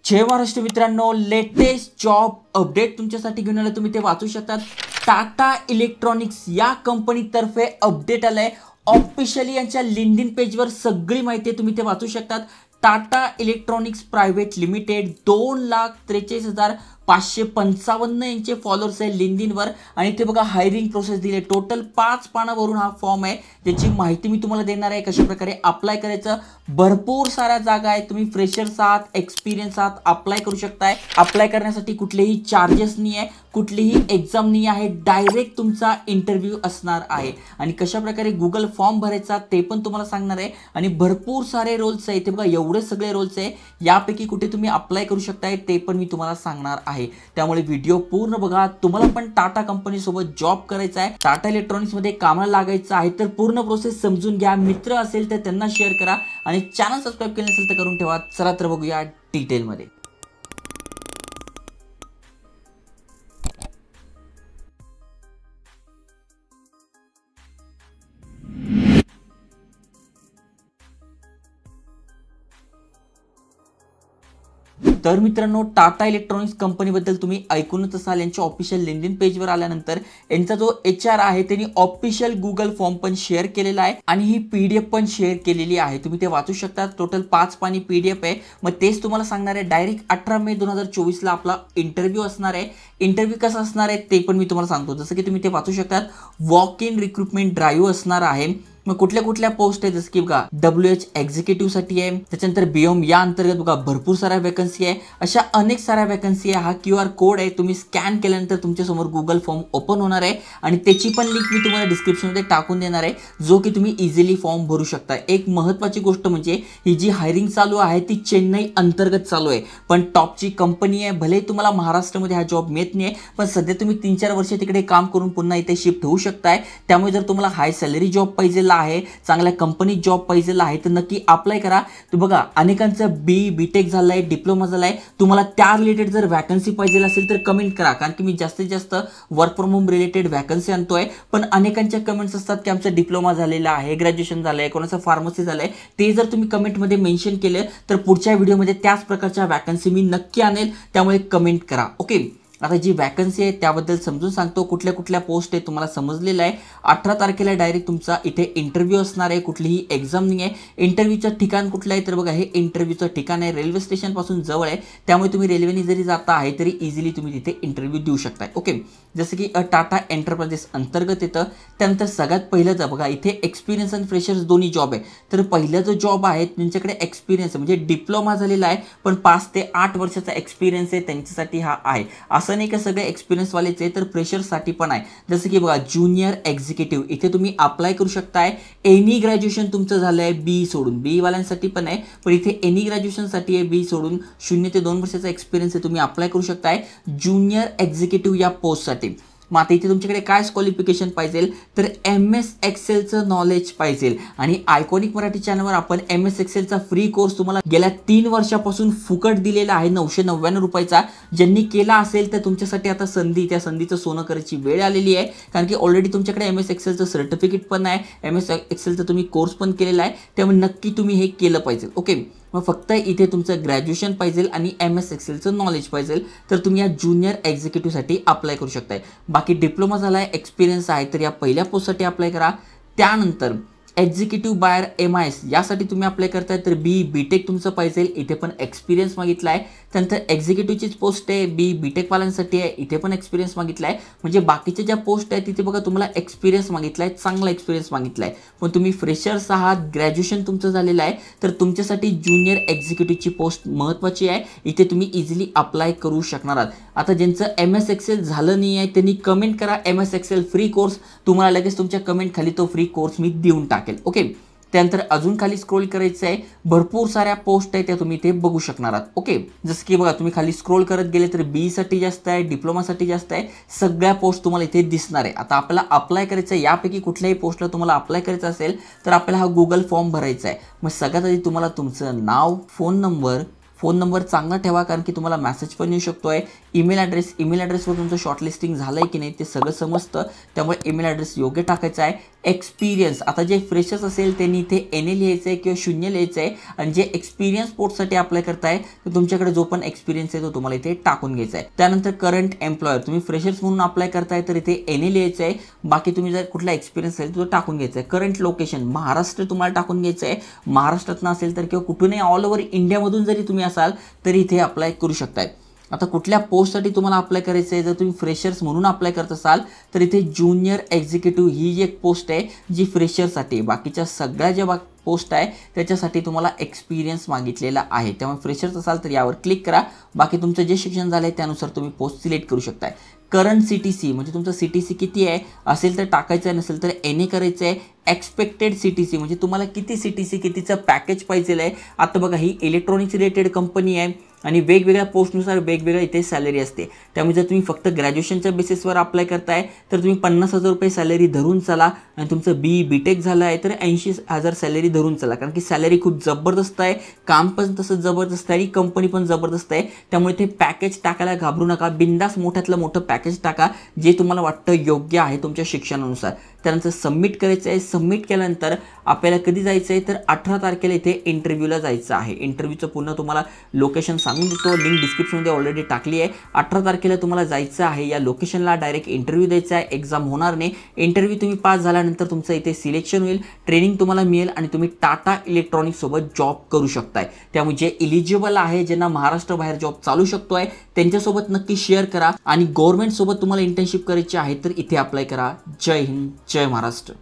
जय महाराष्ट्र मित्रांनो, latest job update तुमच्यासाठी घेऊन आलो. तुम्ही ते वाचू शकतात. टाटा इलेक्ट्रॉनिक्स या कंपनीतर्फे अपडेट आलंय. ऑफिशियली यांच्या लिंक्डइन पेजवर सगळी माहिती आहे, तुम्ही ते वाचू शकतात. टाटा इलेक्ट्रॉनिक्स प्रायव्हेट लिमिटेड 2,43,555 यांचे फॉलोअर्स आहे लिंक्डइनवर. आणि ते बघा हायरिंग प्रोसेस दिली. टोटल 5 पानावरून हा फॉर्म आहे, ज्याची माहिती मी तुम्हाला देणार आहे. कशा प्रकारे अप्लाय करायचं, भरपूर साऱ्या जागा आहेत. तुम्ही फ्रेशर्स आहात, एक्सपिरियन्स आहात, अप्लाय करू शकताय. अप्लाय करण्यासाठी कुठलेही चार्जेस नाही आहे, कुठलीही एक्झाम नाही आहे. डायरेक्ट तुमचा इंटरव्ह्यू असणार आहे. आणि कशा प्रकारे गुगल फॉर्म भरायचा ते पण तुम्हाला सांगणार आहे. आणि भरपूर सारे रोल्स आहेत. ते बघा एवढे सगळे रोल्स आहे, यापैकी कुठे तुम्ही अप्लाय करू शकताय ते पण मी तुम्हाला सांगणार आहे. त्यामुळे व्हिडिओ पूर्ण बघा. तुम्हाला पण टाटा कंपनी सोबत जॉब करायचा आहे, टाटा इलेक्ट्रॉनिक्स मध्ये कामाला लागायचं आहे, तर पूर्ण प्रोसेस समजून घ्या. मित्र असेल तर त्यांना शेअर करा आणि चॅनल सबस्क्राईब केले नसेल तर करून ठेवा. चला तर बघूया डिटेलमध्ये. तर मित्रांनो, टाटा इलेक्ट्रॉनिक्स कंपनीबद्दल तुम्ही ऐकूनच असाल. यांच्या ऑफिशियल लिंक्डइन पेजवर आल्यानंतर यांचा जो HR आहे त्यांनी ऑफिशियल गुगल फॉर्म पण शेअर केलेला आहे आणि ही PDF पण शेअर केलेली आहे. तुम्ही ते वाचू शकता. टोटल 5 पानी PDF आहे. मग तेच तुम्हाला सांगणार आहे. डायरेक्ट 18 मे 2024 ला आपला इंटरव्ह्यू असणार आहे. इंटरव्ह्यू कसा असणार आहे ते पण मी तुम्हाला सांगतो. जसं की तुम्ही ते वाचू शकतात. वॉक इन रिक्रुटमेंट ड्राईव्ह असणार आहे. मग कुठल्या कुठल्या पोस्ट आहे, जसं की बघा WH एक्झिक्युटिव्ह साठी आहे. त्याच्यानंतर BOM या अंतर्गत बघा भरपूर साऱ्या वॅकन्सी आहे. अशा अनेक साऱ्या वॅकन्सी आहे. हा QR कोड आहे, तुम्ही स्कॅन केल्यानंतर तुमच्यासमोर गुगल फॉर्म ओपन होणार आहे आणि त्याची पण लिंक मी तुम्हाला डिस्क्रिप्शनमध्ये टाकून देणार आहे, जो की तुम्ही इझिली फॉर्म भरू शकता. एक महत्त्वाची गोष्ट म्हणजे ही जी हायरिंग चालू आहे ती चेन्नई अंतर्गत चालू आहे, पण टॉपची कंपनी आहे. भले तुम्हाला महाराष्ट्रामध्ये हा जॉब मिळत नाही, पण सध्या तुम्ही 3-4 वर्ष तिकडे काम करून पुन्हा इथे शिफ्ट होऊ शकताय. त्यामुळे जर तुम्हाला हाय सॅलरी जॉब पाहिजे आहे, चांगल्या कंपनीत जॉब पाहिजे आहे, तर नक्की अप्लाय करा. तर बघा अनेकांचं BTech झालंय, डिप्लोमा झालाय. तुम्हाला त्या रिलेटेड जर वॅकन्सी पाहिजे असेल तर कमेंट करा, कारण की मी जास्तीत जास्त work from home related vacancy आणतोय. पण अनेकांच्या कमेंट्स असतात की आमचा डिप्लोमा झालेला आहे, ग्रॅज्युएशन झालंय, कोणाचं फार्मसी झालंय. ते जर तुम्ही कमेंटमध्ये मेन्शन केले तर पुढच्या व्हिडिओमध्ये त्याच प्रकारच्या वॅकन्सी मी नक्की आणेल. त्यामुळे कमेंट करा. ओके, आता जी वॅकन्सी आहे त्याबद्दल समजून सांगतो. कुठल्या कुठल्या पोस्ट आहे तुम्हाला समजलेलं आहे. 18 तारखेला डायरेक्ट तुमचा इथे इंटरव्ह्यू असणार आहे. कुठलीही एक्झाम नाही आहे. इंटरव्ह्यूचं ठिकाण कुठलं आहे तर बघा, हे इंटरव्ह्यूचं ठिकाण आहे रेल्वे स्टेशन पासून जवळ आहे. त्यामुळे तुम्ही रेल्वेने जरी जाता आहे तरी इझिली तुम्ही तिथे इंटरव्ह्यू देऊ शकताय. ओके, जसं की टाटा एंटरप्राइजेस अंतर्गत येतं. त्यानंतर सगळ्यात पहिलंच बघा इथे एक्सपिरियन्स आणि फ्रेशर्स दोन्ही जॉब आहे. तर पहिला जो जॉब आहे त्यांच्याकडे एक्सपिरियन्स म्हणजे डिप्लोमा झालेला आहे, पण 5 ते 8 वर्षाचा एक्सपिरियन्स आहे, त्यांच्यासाठी हा आहे. असं नाही का सगळे एक्सपिरियन्सवालेचे, तर फ्रेशर्ससाठी पण आहे. जसं की बघा ज्युनियर एक्झिक्युटिव्ह, इथे तुम्ही अप्लाय करू शकताय. एनी ग्रॅज्युएशन तुमचं झालं आहे B सोडून, B वाल्यांसाठी पण आहे, पण इथे एनी ग्रॅज्युएशनसाठी आहे. B सोडून 0 ते 2 वर्षाचा एक्सपिरियन्स आहे, तुम्ही अप्लाय करू शकताय ज्युनियर एक्झिक्युटिव्ह या पोस्टसाठी. मग आता इथे तुमच्याकडे काय क्वालिफिकेशन पाहिजे तर MS एक्सेलचं नॉलेज पाहिजे. आणि आयकॉनिक मराठी चॅनलवर आपण MS एक्सेलचा फ्री कोर्स तुम्हाला गेल्या 3 वर्षापासून फुकट दिलेला आहे 999 रुपयाचा. ज्यांनी केला असेल तर तुमच्यासाठी आता संधी, त्या संधीचं सोनं करायची वेळ आलेली आहे. कारण की ऑलरेडी तुमच्याकडे MS एक्सेलचं सर्टिफिकेट पण आहे, MS एक्सेलचा तुम्ही कोर्स पण केलेला आहे. त्यामुळे नक्की तुम्ही हे केलं पाहिजे. ओके, मग फक्त इथे तुमचं ग्रॅज्युएशन पाहिजे आणि MS एक्सेलचं नॉलेज पाहिजे, तर तुम्ही या ज्युनियर एक्झिक्युटिव्हसाठी अप्लाय करू शकताय. बाकी डिप्लोमा झाला आहे, एक्सपिरियन्स आहे, तर या पहिल्या पोस्टसाठी अप्लाय करा. त्यानंतर एक्झिक्युटिव्ह बायर MIS यासाठी तुम्ही अप्लाय करताय, तर BTech तुमचं पाहिजे, इथे पण एक्सपिरियन्स मागितला आहे. त्यानंतर एक्झिक्युटिव्हचीच पोस्ट आहे, BTech वाल्यांसाठी आहे, इथे पण एक्सपिरियन्स मागितला आहे. म्हणजे बाकीच्या ज्या पोस्ट आहेत तिथे बघा तुम्हाला एक्सपिरियन्स मागितला आहे, चांगला एक्सपिरियन्स मागितला आहे. पण तुम्ही फ्रेशर्स आहात, ग्रॅज्युएशन तुमचं झालेलं आहे, तर तुमच्यासाठी ज्युनियर एक्झिक्युटिव्हची पोस्ट महत्त्वाची आहे. इथे तुम्ही इझिली अप्लाय करू शकणार आहात. आता ज्यांचं MS एक्सेल झालं नाही आहे त्यांनी कमेंट करा MS एक्सेल फ्री कोर्स. तुम्हाला लगेच तुमच्या कमेंट खाली तो फ्री कोर्स मी देऊन टाकेल. ओके, त्यानंतर अजून खाली स्क्रोल करायचं आहे. भरपूर साऱ्या पोस्ट आहेत त्या तुम्ही इथे बघू शकणार आहात. ओके, जसं की बघा तुम्ही खाली स्क्रोल करत गेले तर B साठी जास्त आहे, डिप्लोमासाठी जास्त आहे. सगळ्या पोस्ट तुम्हाला इथे दिसणार आहे. आता आपल्याला अप्लाय करायचं आहे, यापैकी कुठल्याही पोस्टला तुम्हाला अप्लाय करायचं असेल तर आपल्याला हा गुगल फॉर्म भरायचा आहे. मग सगळ्यात आधी तुम्हाला तुमचं नाव, फोन नंबर, फोन नंबर चांगला ठेवा, कारण की तुम्हाला मेसेज पण येऊ शकतोय. ईमेल ॲड्रेसवर तुमचं शॉर्टलिस्टिंग झालं आहे की नाही ते सगळं समजतं, त्यामुळे ईमेल ॲड्रेस योग्य टाकायचा आहे. एक्सपिरियन्स, आता जे फ्रेशर्स असेल त्यांनी इथे NA लिहायचं आहे किंवा 0 लिहायचं आहे, आणि जे एक्सपिरियन्स पोस्टसाठी अप्लाय करताय तर तुमच्याकडे जो पण एक्सपिरियन्स आहे तो तुम्हाला इथे टाकून घ्यायचा आहे. त्यानंतर करंट एम्प्लॉयर, तुम्ही फ्रेशर्स म्हणून अप्लाय करताय तर इथे NA लिहायचं आहे. बाकी तुम्ही जर कुठला एक्सपिरियन्स असेल तो टाकून घ्यायचा आहे. करंट लोकेशन महाराष्ट्र तुम्हाला टाकून घ्यायचं आहे. महाराष्ट्रातनं असेल तर किंवा कुठूनही ऑल ओव्हर इंडियामधून जरी तुम्ही असाल तरी इथे अप्लाय करू शकताय. आता कुठल्या पोस्टसाठी तुम्हाला अप्लाय करायचं आहे, जर तुम्ही फ्रेशर्स म्हणून अप्लाय करत असाल तर इथे ज्युनियर एक्झिक्युटिव्ह ही जी एक पोस्ट आहे जी फ्रेशरसाठी, बाकीच्या सगळ्या ज्या पोस्ट आहे त्याच्यासाठी तुम्हाला एक्सपिरियन्स मागितलेला आहे. त्यामुळे फ्रेशर्स असाल तर यावर क्लिक करा. बाकी तुमचं जे शिक्षण झालं आहे त्यानुसार तुम्ही पोस्ट सिलेक्ट करू शकताय. करंट CTC म्हणजे तुमचं CTC किती आहे, असेल तर टाकायचं आहे, नसेल तर NA करायचं आहे. एक्सपेक्टेड CTC म्हणजे तुम्हाला किती CTC कितीचं पॅकेज पाहिजे आहे. आता बघा ही इलेक्ट्रॉनिक्स रिलेटेड कंपनी आहे आणि वेगवेगळ्या पोस्टनुसार वेगवेगळ्या इथे सॅलरी असते. त्यामुळे जर तुम्ही फक्त ग्रॅज्युएशनच्या बेसिसवर अप्लाय करताय तर तुम्ही 50,000 रुपये सॅलरी धरून चला, आणि तुमचं BTech झालं आहे तर 80,000 सॅलरी धरून चला, कारण की सॅलरी खूप जबरदस्त आहे, काम पण तसं जबरदस्त आहे आणि कंपनी पण जबरदस्त आहे. त्यामुळे ते पॅकेज टाकायला घाबरू नका, बिंदास मोठ्यातलं मोठं पॅकेज टाका जे तुम्हाला वाटतं योग्य आहे तुमच्या शिक्षणानुसार. त्यानंतर सबमिट करायचं आहे. सबमिट केल्यानंतर आपल्याला कधी जायचं आहे तर 18 तारखेला इथे इंटरव्ह्यूला जायचं आहे. इंटरव्ह्यूचं पुन्हा तुम्हाला लोकेशन सांगून देतो, लिंक डिस्क्रिप्शनमध्ये ऑलरेडी टाकली आहे. 18 तारखेला तुम्हाला जायचं आहे, या लोकेशनला डायरेक्ट इंटरव्ह्यू द्यायचा आहे, एक्झाम होणार नाही. इंटरव्ह्यू तुम्ही पास झाल्यानंतर तुमचं इथे सिलेक्शन होईल, ट्रेनिंग तुम्हाला मिळेल आणि तुम्ही टाटा इलेक्ट्रॉनिक्ससोबत जॉब करू शकताय. त्यामुळे जे इलिजिबल आहे, ज्यांना महाराष्ट्राबाहेर जॉब चालू शकतोय त्यांच्यासोबत नक्की शेअर करा, आणि गव्हर्नमेंटसोबत तुम्हाला इंटर्नशिप करायची आहे तर इथे अप्लाय करा. जय हिंद, जय महाराष्ट्र.